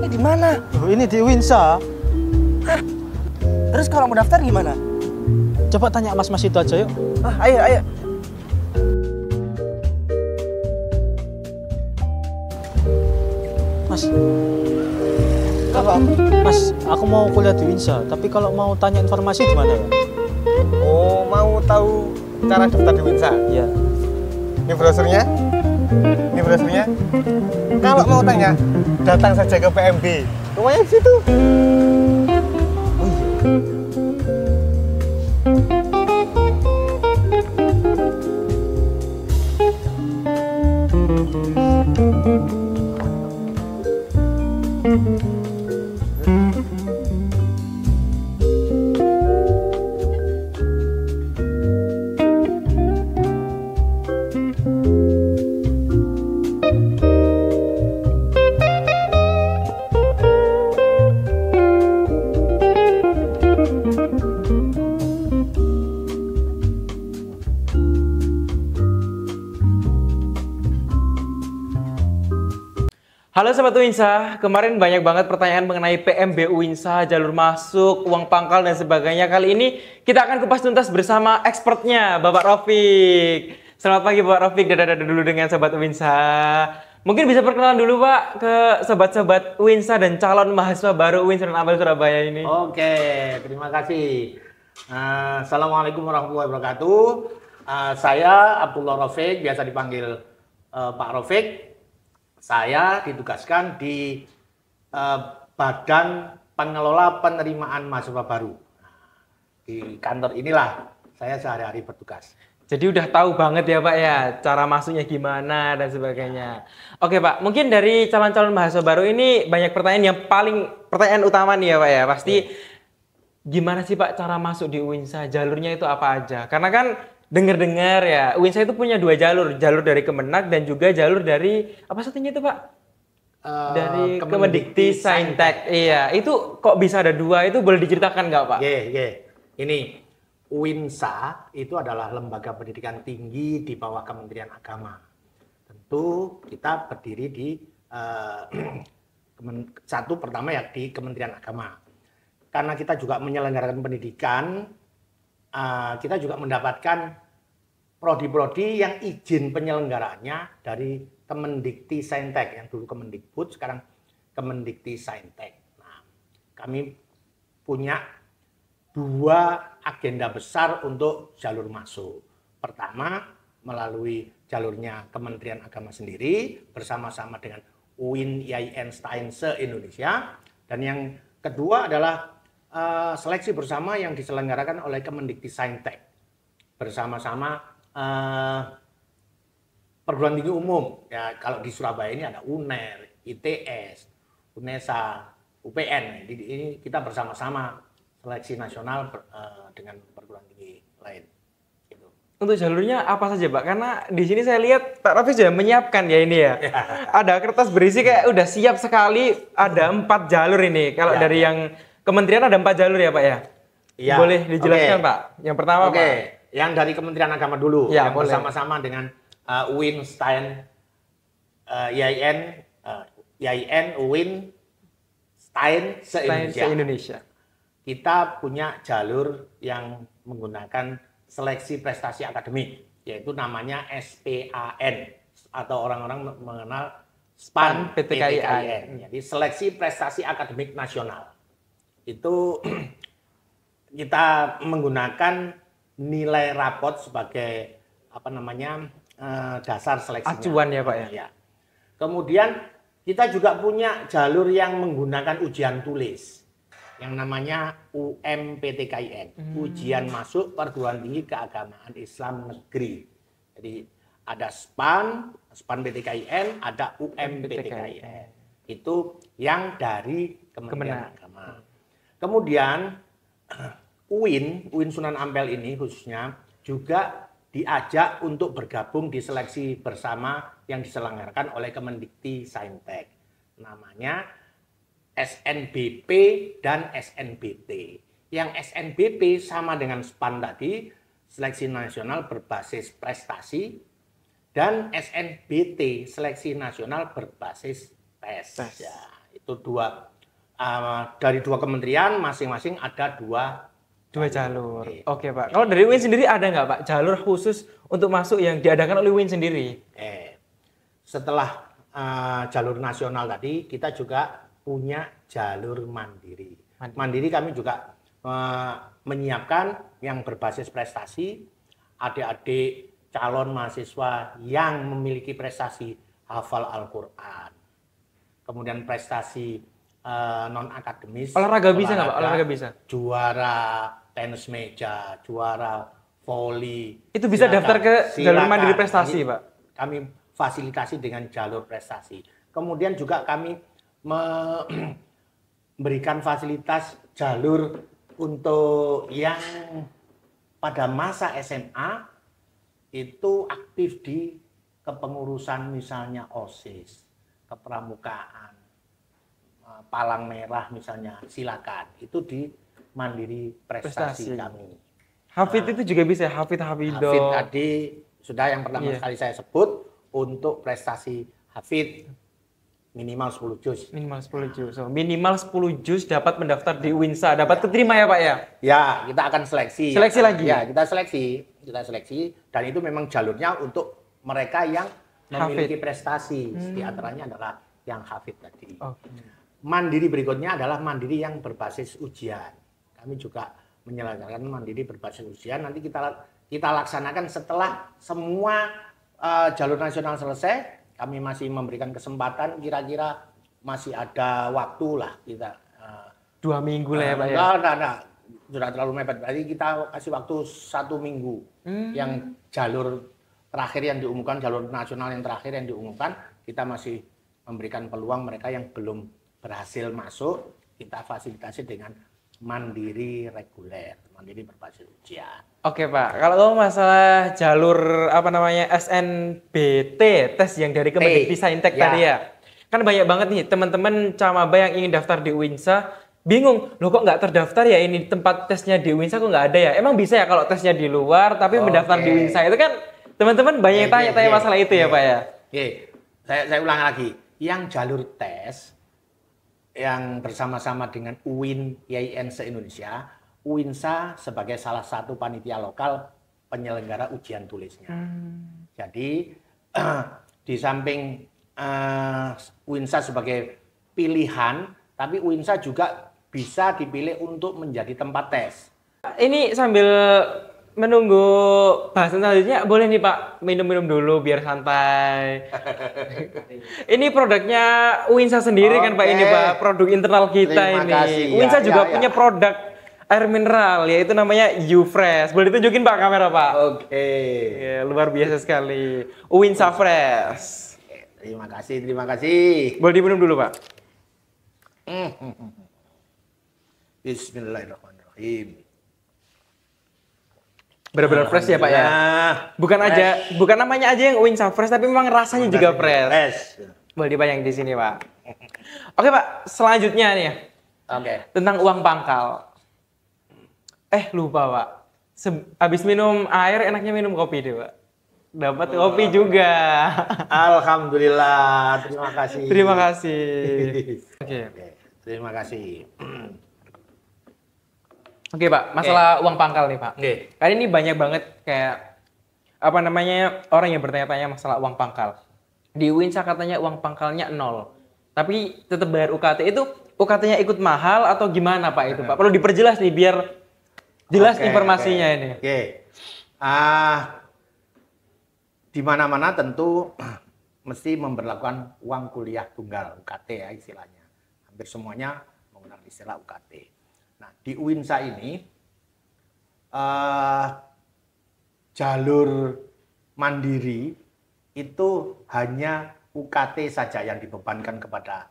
ini di mana? Oh, ini di Winsa. Hah? Terus kalau mau daftar gimana? Coba tanya mas-mas itu aja yuk. Ayo, ayo. Mas, Apa? Mas, aku mau kuliah di Winsa, tapi kalau mau tanya informasi di mana ya? Oh, mau tahu cara daftar di Winsa? Iya. Ini brosurnya? Ini brosurnya? Kalau mau tanya, datang saja ke PMB. Rumahnya di situ. Oh iya. Halo Sobat Winsa, kemarin banyak banget pertanyaan mengenai PMB Winsa, jalur masuk, uang pangkal dan sebagainya. Kali ini kita akan kupas tuntas bersama expertnya, Bapak Rofik. Selamat pagi Bapak Rofik, dadah dulu dengan Sobat Winsa. Mungkin bisa perkenalan dulu Pak ke sobat-sobat Winsa dan calon mahasiswa baru Uin Sunan Ampel Surabaya ini. Oke, terima kasih. Assalamualaikum warahmatullahi wabarakatuh. Saya Abdullah Rofik, biasa dipanggil Pak Rofik. Saya ditugaskan di Badan Pengelola Penerimaan Mahasiswa Baru. Di kantor inilah saya sehari-hari bertugas. Jadi udah tahu banget ya Pak ya, cara masuknya gimana dan sebagainya. Oke Pak, mungkin dari calon-calon mahasiswa baru ini banyak pertanyaan yang pertanyaan utama nih ya Pak ya. Pasti gimana sih Pak cara masuk di Uinsa, jalurnya itu apa aja? Karena kan dengar-dengar ya, Uinsa itu punya dua jalur, jalur dari Kemenak dan juga jalur dari apa satunya itu Pak? Dari Kemendikti Saintek. Iya, itu kok bisa ada dua, itu boleh diceritakan nggak Pak? Ini Uinsa itu adalah lembaga pendidikan tinggi di bawah Kementerian Agama. Tentu kita berdiri di satu pertama ya di Kementerian Agama. Karena kita juga menyelenggarakan pendidikan, kita juga mendapatkan prodi-prodi yang izin penyelenggaraannya dari Kemendikti Saintek, yang dulu Kemendikbud, sekarang Kemendikti Saintek. Nah, kami punya dua agenda besar untuk jalur masuk. Pertama, melalui jalurnya Kementerian Agama sendiri, bersama-sama dengan UIN IAIN STAIN se-Indonesia. Dan yang kedua adalah seleksi bersama yang diselenggarakan oleh Kemendikti Saintek bersama-sama perguruan tinggi umum. Ya, kalau di Surabaya ini ada UNER, ITS, UNESA, UPN. Ini kita bersama-sama seleksi nasional dengan perguruan tinggi lain. Gitu. Untuk jalurnya apa saja Pak? Karena di sini saya lihat Pak Raffi sudah menyiapkan ya ini ya. Ada kertas berisi kayak udah siap sekali, ada 4 jalur ini. Kalau dari yang kementerian ada 4 jalur ya Pak ya? Iya. Boleh dijelaskan Pak? Yang pertama Pak? Yang dari Kementerian Agama dulu, ya, yang bersama-sama dengan UIN, STAIN, IAIN, UIN, STAIN se-Indonesia. Kita punya jalur yang menggunakan seleksi prestasi akademik, yaitu namanya SPAN, atau orang-orang mengenal SPAN PTKIN. Jadi seleksi prestasi akademik nasional. Itu kita menggunakan nilai rapot sebagai dasar seleksinya. Acuan ya Pak ya? Ya. Kemudian kita juga punya jalur yang menggunakan ujian tulis yang namanya UMPTKIN, Ujian Masuk Perguruan Tinggi Keagamaan Islam Negeri. Jadi ada SPAN PTKIN, ada UMPTKIN. Itu yang dari Kementerian Agama. Kemudian UIN Sunan Ampel ini khususnya juga diajak untuk bergabung di seleksi bersama yang diselenggarakan oleh Kemendikti Saintek. Namanya SNBP dan SNBT. Yang SNBP sama dengan SPAN tadi, seleksi nasional berbasis prestasi, dan SNBT, seleksi nasional berbasis tes. Ya, Itu dari dua kementerian masing-masing ada dua jalur. Oke. Oke Pak. Kalau dari UIN sendiri ada nggak Pak jalur khusus untuk masuk yang diadakan oleh UIN sendiri? Setelah jalur nasional tadi, kita juga punya jalur mandiri. Mandiri kami juga menyiapkan yang berbasis prestasi, adik-adik calon mahasiswa yang memiliki prestasi hafal Al-Quran, kemudian prestasi non-akademis. Olahraga bisa nggak Pak? Olahraga bisa? Juara tenis meja, juara voli. Itu bisa daftar ke jalur mandiri prestasi Pak? Kami fasilitasi dengan jalur prestasi. Kemudian juga kami memberikan fasilitas jalur untuk yang pada masa SMA itu aktif di kepengurusan misalnya OSIS, kepramukaan, palang merah misalnya, silakan. Itu di mandiri prestasi kami. Hafid itu juga bisa, Hafid Hafido. Hafid tadi sudah yang pertama sekali saya sebut untuk prestasi Hafid minimal 10 juz. Minimal 10 juz. So, minimal 10 juz dapat mendaftar di UINSA, dapat keterima ya Pak ya? Ya, kita akan seleksi. Seleksi lagi? Ya, kita seleksi dan itu memang jalurnya untuk mereka yang memiliki prestasi. Di antaranya adalah yang Hafid tadi. Mandiri berikutnya adalah mandiri yang berbasis ujian. Kami juga menyelenggarakan mandiri berbasis ujian. Nanti kita laksanakan setelah semua jalur nasional selesai. Kami masih memberikan kesempatan, kira-kira masih ada waktu lah kita. 2 minggu lah ya Pak ya? Enggak. Sudah terlalu mepet. Berarti kita kasih waktu 1 minggu. Yang jalur terakhir yang diumumkan, jalur nasional yang terakhir yang diumumkan, kita masih memberikan peluang mereka yang belum berhasil masuk, kita fasilitasi dengan mandiri reguler, mandiri berbasis ujian. Oke Pak, kalau masalah jalur SNBT, tes yang dari Kemendikbudristek tadi ya, kan banyak banget nih teman-teman camaba yang ingin daftar di UINSA, bingung, loh kok nggak terdaftar ya, ini tempat tesnya di UINSA kok nggak ada ya? Emang bisa ya kalau tesnya di luar, tapi mendaftar di UINSA itu kan teman-teman banyak yang tanya-tanya masalah itu ya Pak ya? Saya ulang lagi, yang jalur tes yang bersama-sama dengan UIN YIN se-Indonesia, UINSA sebagai salah satu panitia lokal penyelenggara ujian tulisnya. Jadi di samping UINSA sebagai pilihan, tapi UINSA juga bisa dipilih untuk menjadi tempat tes. Ini sambil menunggu bahasan selanjutnya, boleh nih Pak minum-minum dulu biar santai. Ini produknya UINSA sendiri kan Pak, ini Pak, produk internal kita. Terima ini. kasih. UINSA juga punya produk air mineral, yaitu namanya U-Fresh. Boleh ditunjukin Pak kamera Pak? Ya, luar biasa sekali. UINSA Fresh. Terima kasih. Boleh diminum dulu Pak? Bismillahirrahmanirrahim. Benar-benar fresh ya Pak ya? Bukan namanya aja yang UINSA Fresh, tapi memang rasanya juga fresh. Boleh dipajang di sini Pak. Oke Pak, selanjutnya nih. Tentang uang pangkal. Lupa Pak. Habis minum air enaknya minum kopi deh Pak. Dapat kopi juga. Alhamdulillah, terima kasih. Terima kasih. Terima kasih. Oke Pak, masalah uang pangkal nih Pak. Kali ini banyak banget kayak orang yang bertanya-tanya masalah uang pangkal. Di UINSA katanya uang pangkalnya 0. Tapi tetap bayar UKT, itu UKT-nya ikut mahal atau gimana Pak itu Pak? Perlu diperjelas nih biar jelas informasinya ini. Di mana-mana tentu mesti memberlakukan uang kuliah tunggal, UKT ya istilahnya. Hampir semuanya menggunakan istilah UKT. Nah, di UINSA ini jalur mandiri itu hanya UKT saja yang dibebankan kepada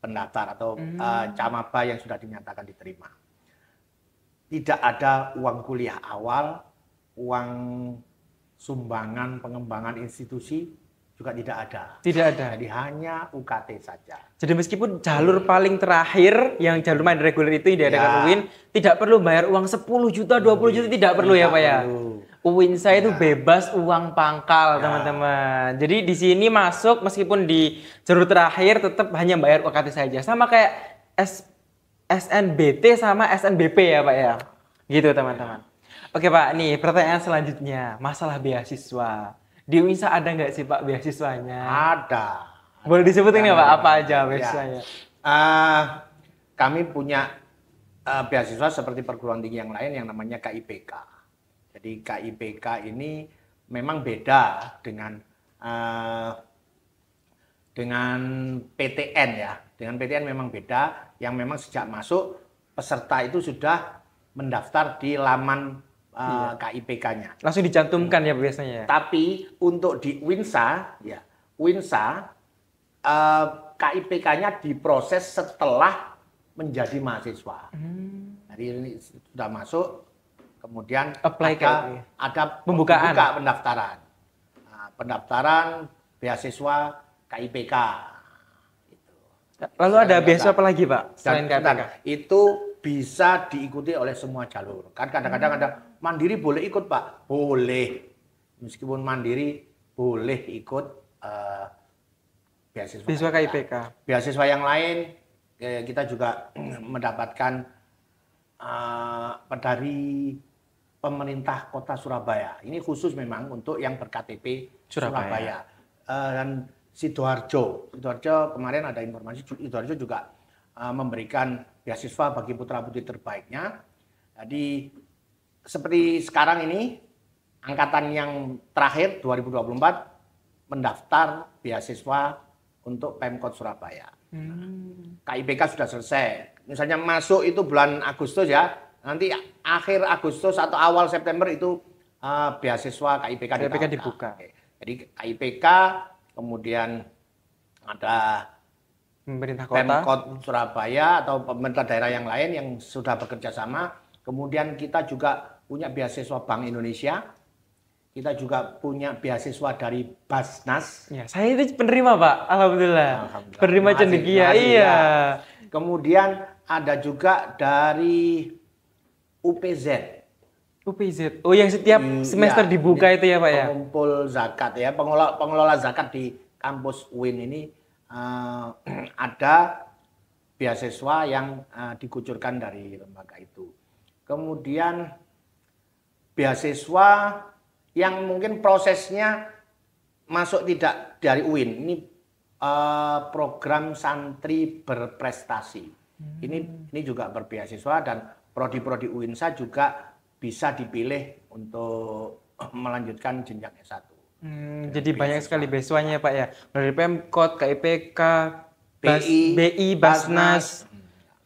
pendaftar atau camaba yang sudah dinyatakan diterima. Tidak ada uang kuliah awal, uang sumbangan pengembangan institusi juga tidak ada. Tidak ada. Jadi hanya UKT saja. Jadi meskipun jalur paling terakhir yang jalur mandiri reguler itu yang diadakan UIN tidak perlu bayar uang 10 juta, 20 juta tidak perlu ya Pak ya. UINSA itu bebas uang pangkal, teman-teman. Jadi di sini masuk meskipun di jalur terakhir tetap hanya bayar UKT saja. Sama kayak SNBT sama SNBP ya, Pak ya. Gitu, teman-teman. Oke, Pak. Nih, pertanyaan selanjutnya, masalah beasiswa. Di UINSA ada nggak sih, Pak, beasiswanya? Ada. Boleh disebutin nggak, Pak, apa aja beasiswanya? Kami punya beasiswa seperti perguruan tinggi yang lain yang namanya KIPK. Jadi KIPK ini memang beda dengan PTN ya. Dengan PTN memang beda, yang memang sejak masuk peserta itu sudah mendaftar di laman KIPK-nya. Langsung dicantumkan ya biasanya. Tapi untuk di UINSA, ya UINSA KIPK-nya diproses setelah menjadi mahasiswa. Jadi ini sudah masuk, kemudian ada pembukaan pendaftaran. Nah, pendaftaran beasiswa KIPK. Lalu ada beasiswa apa lagi, Pak? Selain KIPK? Itu bisa diikuti oleh semua jalur. Kan kadang-kadang ada mandiri boleh ikut, Pak. Boleh. Meskipun mandiri boleh ikut beasiswa KIPK. Beasiswa yang lain kita juga mendapatkan dari pemerintah Kota Surabaya. Ini khusus memang untuk yang berKTP Surabaya. Dan Sidoarjo kemarin ada informasi Sidoarjo juga memberikan beasiswa bagi putra-putri terbaiknya. Jadi seperti sekarang ini angkatan yang terakhir 2024 mendaftar beasiswa untuk Pemkot Surabaya. KIPK sudah selesai. Misalnya masuk itu bulan Agustus ya. Nanti akhir Agustus atau awal September itu beasiswa KIPK dibuka. Jadi KIPK, kemudian ada pemerintah kota, Pemkot Surabaya atau pemerintah daerah yang lain yang sudah bekerja sama. Kemudian kita juga punya beasiswa Bank Indonesia. Kita juga punya beasiswa dari Basnas. Ya, saya itu penerima, Pak. Alhamdulillah. Penerima cendekia. Iya. Kemudian ada juga dari UPZ. UPZ. Oh, yang setiap semester dibuka itu ya, Pak ya? Pengumpul zakat ya, pengelola zakat di kampus UIN ini ada beasiswa yang dikucurkan dari lembaga itu. Kemudian beasiswa yang mungkin prosesnya masuk tidak dari UIN. Ini program santri berprestasi. Ini juga berbeasiswa dan prodi-prodi UINSA juga bisa dipilih untuk melanjutkan jenjang S1. Jadi banyak sekali beasiswanya, Pak ya. Dari Pemkot, KIPK, BI, Basnas,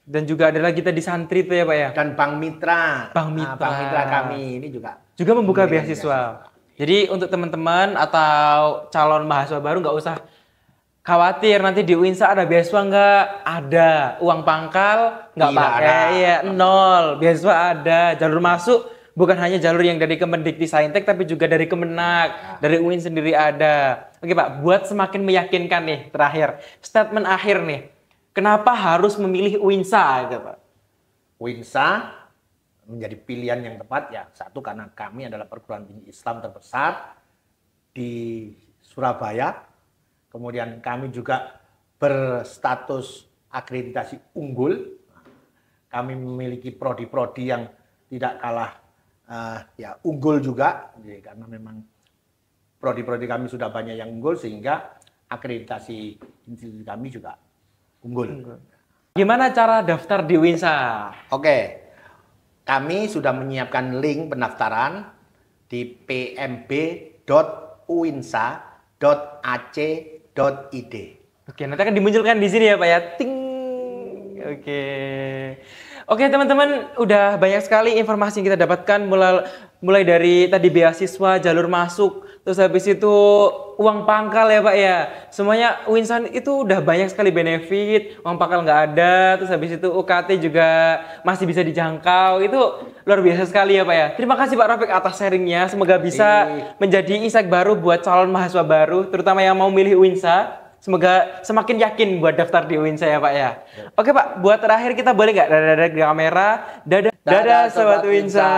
dan juga ada lagi tadi santri itu ya, Pak ya. Dan Bank Mitra. Bank Mitra Kami ini juga membuka beasiswa. Jadi untuk teman-teman atau calon mahasiswa baru nggak usah khawatir nanti di UINSA ada beasiswa nggak? Ada. Uang pangkal nggak pakai, ya nol. Beasiswa ada. Jalur masuk bukan hanya jalur yang dari Kemendikbudristek tapi juga dari Kemenak, dari UIN sendiri ada. Oke Pak, buat semakin meyakinkan nih terakhir, statement akhir nih. Kenapa harus memilih UINSA gitu, Pak? UINSA menjadi pilihan yang tepat ya. Satu karena kami adalah perguruan tinggi Islam terbesar di Surabaya. Kemudian kami juga berstatus akreditasi unggul. Kami memiliki prodi-prodi yang tidak kalah ya unggul juga. Jadi, karena memang prodi-prodi kami sudah banyak yang unggul sehingga akreditasi institusi kami juga unggul. Gimana cara daftar di UINSA? Oke. Kami sudah menyiapkan link pendaftaran di pmb.uinsa.ac.id. Oke, nanti akan dimunculkan di sini ya Pak ya. Ting. Oke teman-teman, udah banyak sekali informasi yang kita dapatkan mulai dari tadi beasiswa, jalur masuk, terus habis itu uang pangkal ya Pak ya. Semuanya UINSA itu udah banyak sekali benefit, uang pangkal nggak ada, terus habis itu UKT juga masih bisa dijangkau. Itu luar biasa sekali ya Pak ya. Terima kasih Pak Rafiq atas sharingnya. Semoga bisa menjadi insight baru buat calon mahasiswa baru, terutama yang mau milih UINSA. Semoga semakin yakin buat daftar di UINSA ya Pak ya. Oke Pak, buat terakhir kita boleh nggak dadah di kamera? Dadah Sobat UINSA.